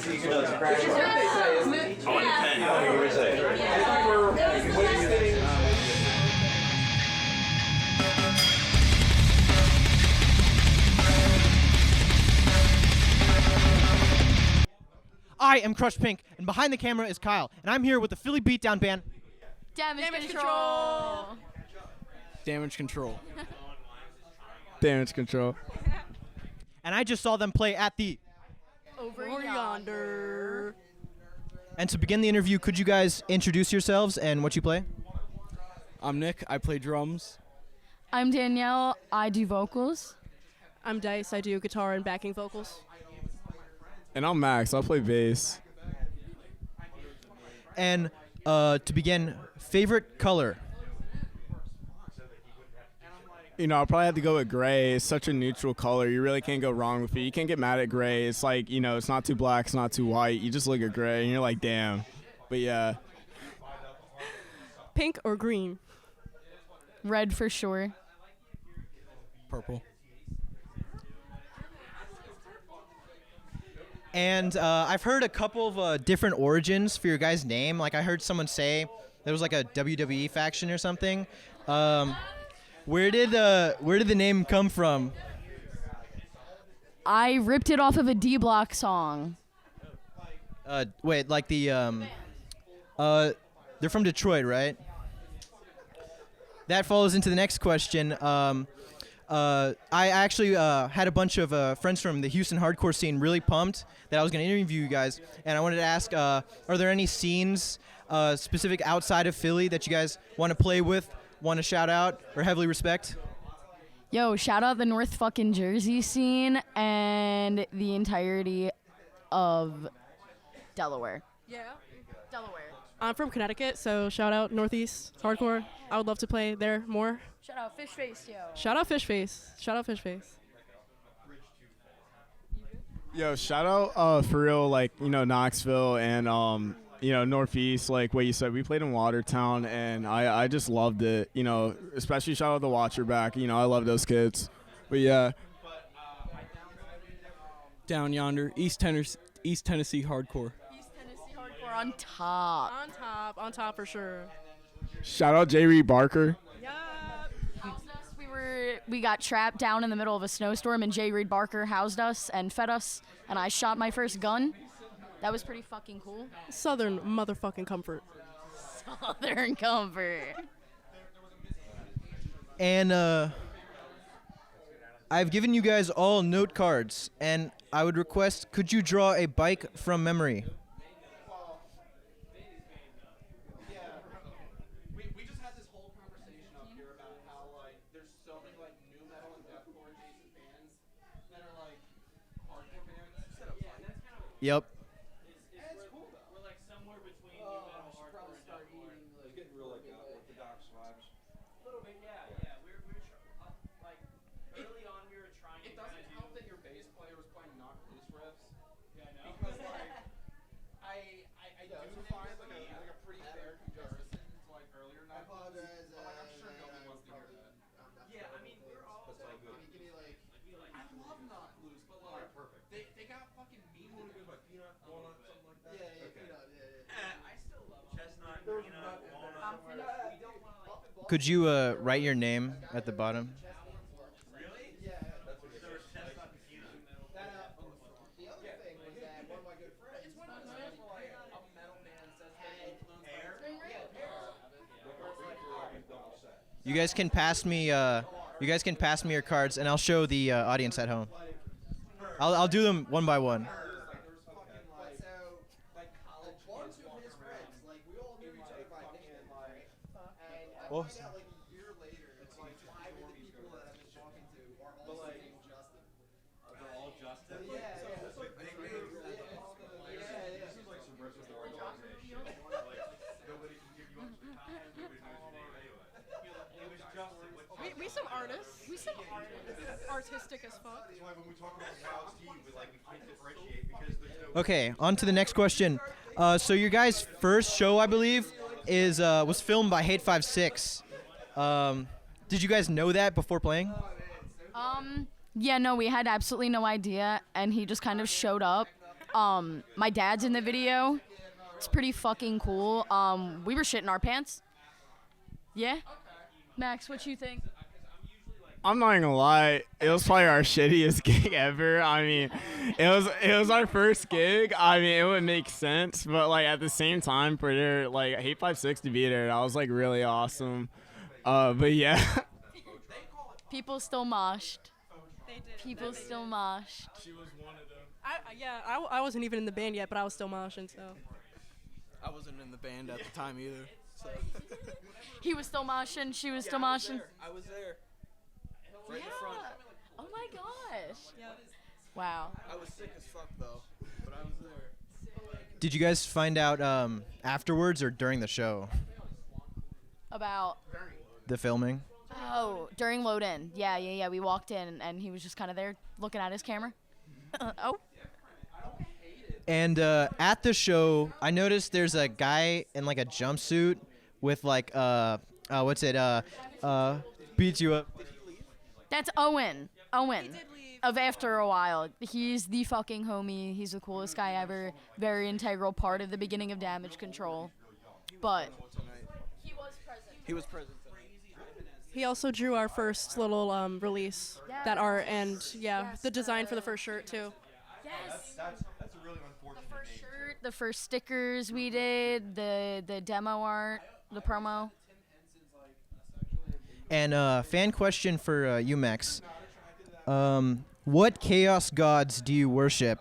I am Crush Pink, and behind the camera is Kyle, and I'm here with the Philly Beatdown Band. Damage control. Damage control. Damage control. And I just saw them play at the Over Yonder. And to begin the interview, could you guys introduce yourselves and what you play? I'm Nick. I play drums. I'm Danielle. I do vocals. I'm Dice. I do guitar and backing vocals. And I'm Max. I play bass. And to begin, favorite color? You know, I'll probably have to go with gray. It's such a neutral color. You really can't go wrong with it. You can't get mad at gray. It's like, you know, it's not too black, it's not too white. You just look at gray and you're like, damn. But yeah. Pink or green? Red for sure. Purple. And I've heard a couple of different origins for your guys' name. Like I heard someone say there was like a WWE faction or something. Where did the name come from? I ripped it off of a D-Block song. Wait, like the they're from Detroit, right? That follows into the next question. I actually had a bunch of friends from the Houston hardcore scene really pumped that I was going to interview you guys, and I wanted to ask, are there any scenes specific outside of Philly that you guys want to play with, want to shout out, or heavily respect? Yo, shout out the North fucking Jersey scene and the entirety of Delaware. Yeah. Delaware. I'm from Connecticut, so shout out Northeast hardcore. I would love to play there more. Shout out Fish Face, yo. Shout out Fish Face. Shout out Fish Face. Yo, shout out for real, like, you know, Knoxville and you know, Northeast, like what you said. We played in Watertown, and I just loved it. You know, especially shout out the Watcher back. You know, I love those kids. But yeah. Down Yonder, East Tennessee hardcore. East Tennessee hardcore on top. On top for sure. Shout out J. Reed Barker. Yeah. Housed us. We got trapped down in the middle of a snowstorm, and J. Reed Barker housed us and fed us, and I shot my first gun. That was pretty fucking cool. Southern motherfucking comfort. Southern comfort. And I've given you guys all note cards, and I would request, could you draw a bike from memory? We just had this whole conversation up here about how, like, there's so many, like, new metal and deathcore adjacent bands that are, like, hardcore bands. Yep. It's cool, though. We're, like, somewhere between new metal, hardcore, and deathcore. It's getting real, like, orthodox vibes. A little bit, yeah. We're like, early on we were trying to. It doesn't help that your bass player was playing knock loose riffs. Yeah, I know. Because, like, I do find, like a pretty fair comparison to, like, earlier night. But, like, I'm sure nobody wants to hear that. Yeah, I mean, we're all. Give me, like, I love knock loose, but, like, perfect. They got fucking mean when we go like peanut, walnut, something like that. Yeah, peanut, yeah. I still love chestnut, peanut, walnut. We don't want to, like. Could you write your name at the bottom? Really? Yeah, that's what it is. Chestnut and peanut. The other thing was that one of my good friends. It's one of those things where, like, a metal band says they influenced hair. You guys can pass me. You guys can pass me your cards, and I'll show the audience at home. I'll do them one by one. Well, We some artists. Artistic as fuck. That's why when we talk about Styles T, we can't differentiate because there's no. Okay, on to the next question. So your guys' first show, I believe, was filmed by HATEFIVESIX. Did you guys know that before playing? Yeah, no, we had absolutely no idea, and he just kind of showed up. My dad's in the video. It's pretty fucking cool. We were shitting our pants. Yeah? Max, what you think? I'm not gonna lie, it was probably our shittiest gig ever. I mean, it was our first gig. I mean, it would make sense, but like at the same time, for their like HATEFIVESIX to be there, that was like really awesome. But yeah. People still moshed. They did. People still moshed. She was one of them. I wasn't even in the band yet, but I was still moshing, so. I wasn't in the band at the time either. So. He was still moshing. She was still moshing. I was there. Right in Yeah. front. Oh my gosh. Yeah. Wow. I was sick as fuck though, but I was there. Did you guys find out afterwards or during the show, About. the filming? Oh, during load in. Yeah. We walked in and he was just kind of there looking at his camera. Oh. And at the show, I noticed there's a guy in like a jumpsuit with like what's it beats you up. That's Owen. Owen. Of After a While. He's the fucking homie. He's the coolest guy ever. Very integral part of the beginning of Damage Control. But he was present. He was present. He also drew our first little release, that art, and the design for the first shirt too. Yes. That's a really unfortunate the first shirt, the first stickers we did, the demo art, the promo. And fan question for you, Max. What chaos gods do you worship?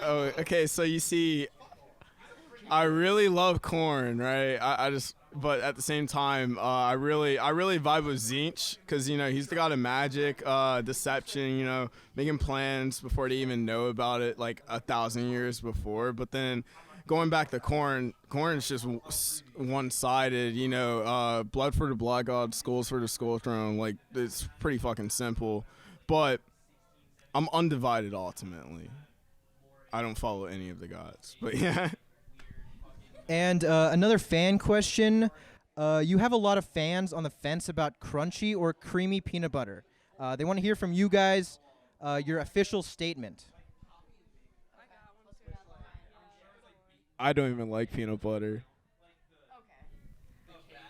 Oh, okay. So you see, I really love Korn, right? But at the same time, I really vibe with Zinch, because you know he's the god of magic, deception. You know, making plans before they even know about it, like 1,000 years before. But then going back to Korn is just one-sided. You know, blood for the blood god, skulls for the skull throne. Like it's pretty fucking simple. But I'm undivided ultimately. I don't follow any of the gods, but yeah. And another fan question. You have a lot of fans on the fence about crunchy or creamy peanut butter. They want to hear from you guys your official statement. I don't even like peanut butter.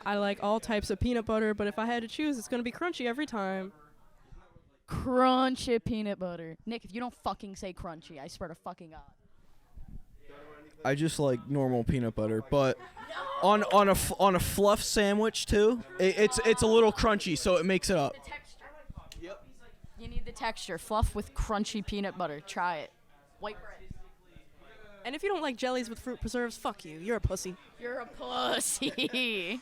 I like all types of peanut butter, but if I had to choose, it's gonna be crunchy every time. Crunchy peanut butter. Nick, if you don't fucking say crunchy, I swear to fucking God. I just like normal peanut butter, but on a fluff sandwich too, it's a little crunchy, so it makes it up. The texture. Yep. You need the texture. Fluff with crunchy peanut butter. Try it. White bread. And if you don't like jellies with fruit preserves, fuck you. You're a pussy. You're a pussy.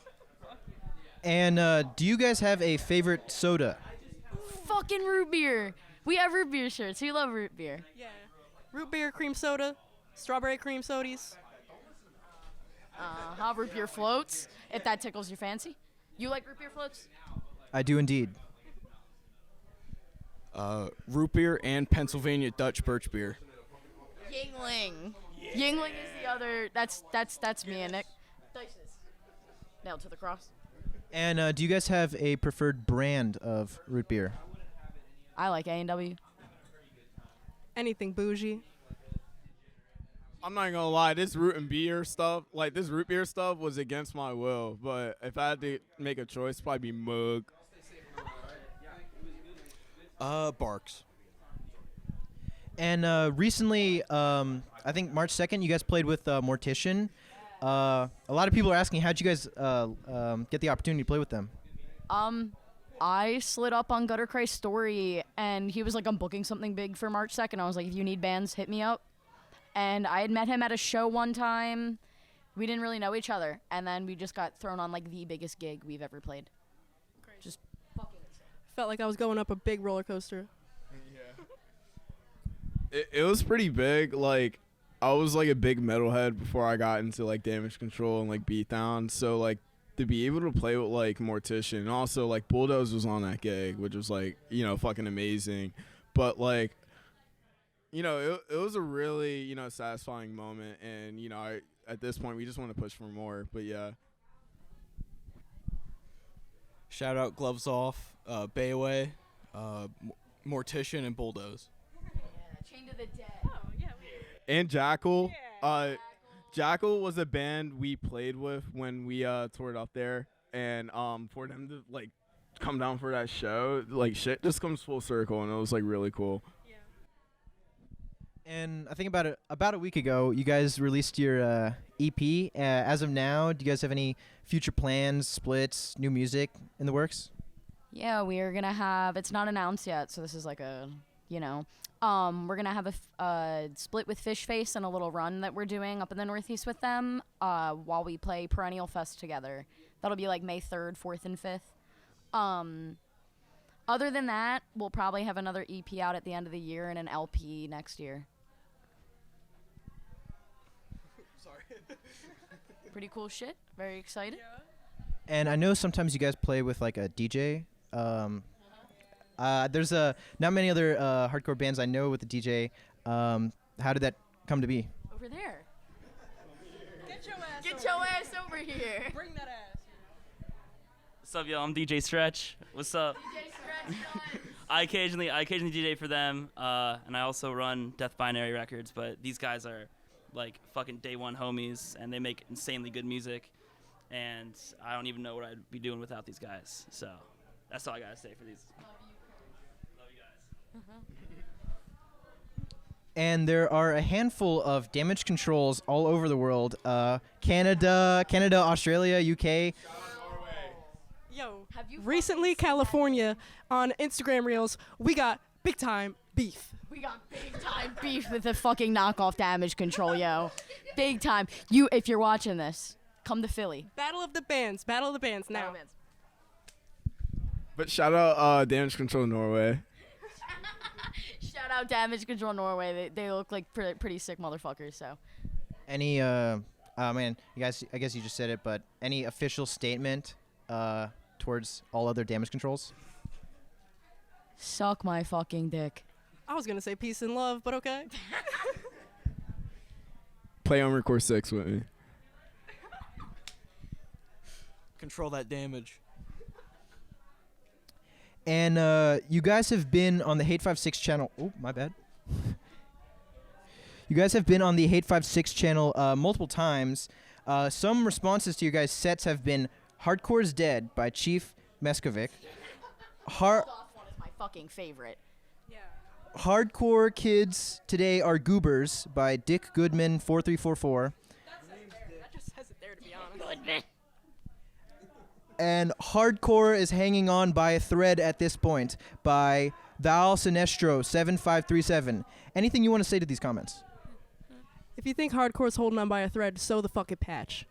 And do you guys have a favorite soda? Fucking root beer. We have root beer shirts. We love root beer. Yeah. Root beer, cream soda, strawberry cream sodies. Root beer floats, if that tickles your fancy. You like root beer floats? I do indeed. Root beer and Pennsylvania Dutch birch beer. Yingling. Yingling is the other. That's me and Nick. Dices. Nailed to the cross. And do you guys have a preferred brand of root beer? I like A&W. Anything bougie. I'm not gonna lie, this root beer stuff was against my will. But if I had to make a choice, it'd probably be Mug. Barks. And recently, I think March 2nd, you guys played with Mortician. A lot of people are asking, how'd you guys get the opportunity to play with them? I slid up on Gutter Christ's story, and he was like, I'm booking something big for March 2nd. I was like, if you need bands, hit me up. And I had met him at a show one time. We didn't really know each other. And then we just got thrown on like the biggest gig we've ever played. Just fucking insane. Felt like I was going up a big roller coaster. It was pretty big. Like, I was like a big metalhead before I got into like Damage Control and like Beatdown. So like to be able to play with like Mortician, and also like Bulldoze was on that gig, which was like, you know, fucking amazing. But like, you know, it was a really, you know, satisfying moment. And, you know, at this point we just want to push for more. But yeah. Shout out Gloves Off, Bayway, Mortician, and Bulldoze. Chain to the Dead. Oh, yeah. And Jackal. Jackal was a band we played with when we toured up there, and for them to like come down for that show, like shit just comes full circle, and it was like really cool. And I think about a week ago, you guys released your EP. As of now, do you guys have any future plans, splits, new music in the works? Yeah, we are gonna have. It's not announced yet, so this is like a, we're gonna have a split with Fish Face and a little run that we're doing up in the Northeast with them. While we play Perennial Fest together. That'll be like May 3rd, 4th, and 5th. Other than that, we'll probably have another EP out at the end of the year and an LP next year. Sorry. Pretty cool shit. Very excited. And I know sometimes you guys play with like a DJ. There's not many other hardcore bands I know with a DJ. How did that come to be? Over there. Get your ass Over here. Bring that ass. What's up, yo? I'm DJ Stretch. What's up? I occasionally DJ for them, and I also run Death Binary Records. But these guys are like fucking day one homies, and they make insanely good music. And I don't even know what I'd be doing without these guys. So that's all I gotta say for these. Love you guys. And there are a handful of Damage Controls all over the world. Canada, Australia, UK. Yo, Have you recently California on Instagram Reels, we got big time beef. We got big time beef with the fucking knockoff Damage Control, yo. Big time. If you're watching this, come to Philly. Battle of the bands now. But shout out Damage Control Norway. Shout out Damage Control Norway. They look like pretty sick motherfuckers. So. Any man, you guys, I guess you just said it, but any official statement towards all other Damage Controls? Suck my fucking dick. I was gonna say peace and love, but okay. Play on Record 6 with me. Control that damage. And you guys have been on the HATEFIVESIX channel. Oh, my bad. You guys have been on the HATEFIVESIX channel multiple times. Some responses to your guys' sets have been "Hardcore's Dead" by Chief Meskovic. One is my fucking favorite. Yeah. Hardcore Kids Today Are Goobers by Dick Goodman 4344. That just says it there, to be honest. And Hardcore is Hanging On by a Thread at This Point by Val Sinestro 7537. Anything you want to say to these comments? If you think hardcore's holding on by a thread, sew the fucking patch.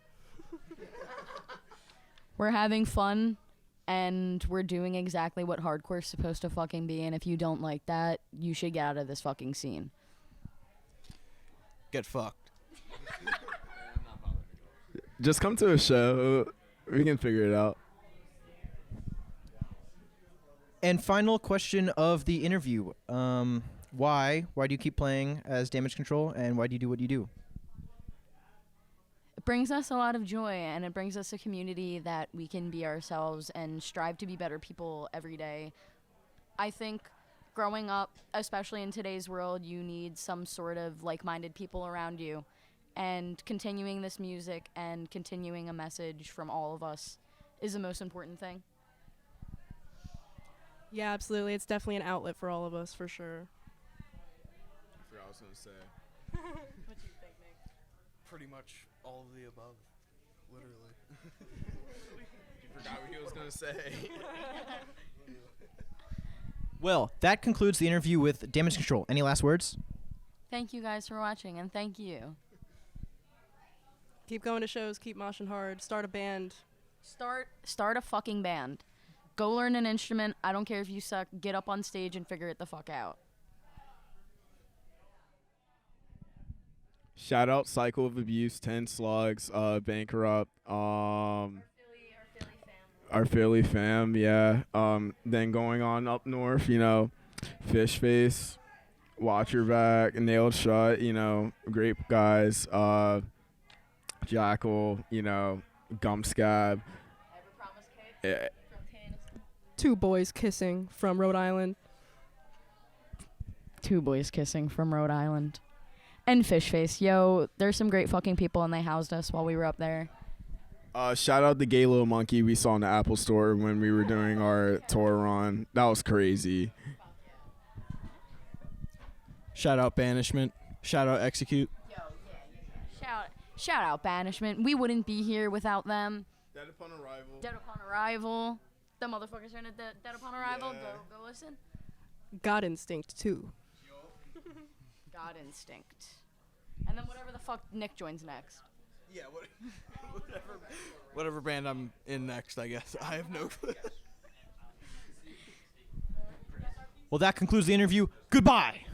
We're having fun, and we're doing exactly what hardcore's supposed to fucking be. And if you don't like that, you should get out of this fucking scene. Get fucked. Just come to a show. We can figure it out. And final question of the interview. Why do you keep playing as Damage Control, and why do you do what you do? It brings us a lot of joy, and it brings us a community that we can be ourselves and strive to be better people every day. I think growing up, especially in today's world, you need some sort of like-minded people around you. And continuing this music and continuing a message from all of us is the most important thing. Yeah, absolutely. It's definitely an outlet for all of us, for sure. I forgot what I was going to say. What do you think, Nick? Pretty much all of the above. Literally. You forgot what he was going to say. Well, that concludes the interview with Damage Control. Any last words? Thank you guys for watching, and thank you. Keep going to shows, keep moshing hard, start a band. Start a fucking band. Go learn an instrument. I don't care if you suck. Get up on stage and figure it the fuck out. Shout out Cycle of Abuse, 10 Slugs, Bankrupt, our Philly fam, yeah. Then going on up north, Fish Face, Watch Your Back, Nailed Shut, great guys. Jackal, Gum Scab. Yeah. Two boys kissing from Rhode Island. Two boys kissing from Rhode Island. And Fish Face. Yo, there's some great fucking people, and they housed us while we were up there. Shout out the gay little monkey we saw in the Apple Store when we were doing our tour run. That was crazy. Shout out Banishment. Shout out Execute. Shout out Banishment. We wouldn't be here without them. Dead Upon Arrival. Dead Upon Arrival. The motherfuckers are in Dead Upon Arrival. Yeah. Go listen. God Instinct too. God Instinct. And then whatever the fuck Nick joins next. Yeah, whatever band I'm in next, I guess. I have no clue. Well, that concludes the interview. Goodbye.